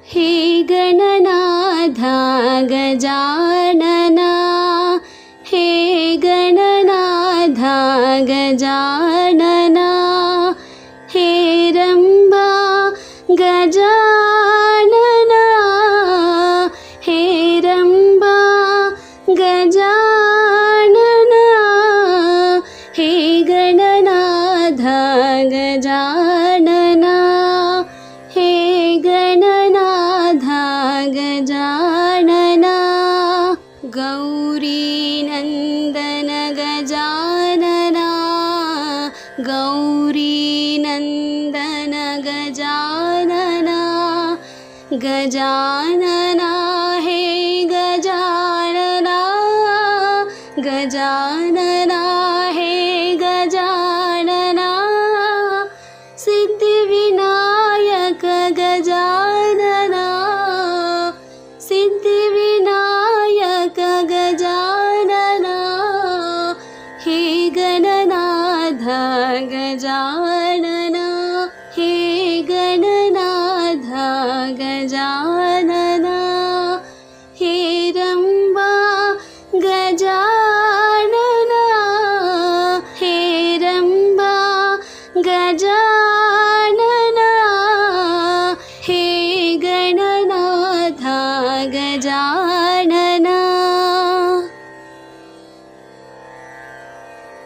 हे गणनाथ गजानना हे गणनाथ गजानना हे रम्बा गजानना हे रम्बा गजानना हे गणनाथ गजानना हे गणनाथ गजानना गौरीनन्दन गजानना गौरीनन्दन गजानना गजानना हे गजानना गजानना हे गजानना सिद्धिविनायक गजानना सिद्धिविनायक गजानना हे गणनाथ गजानना।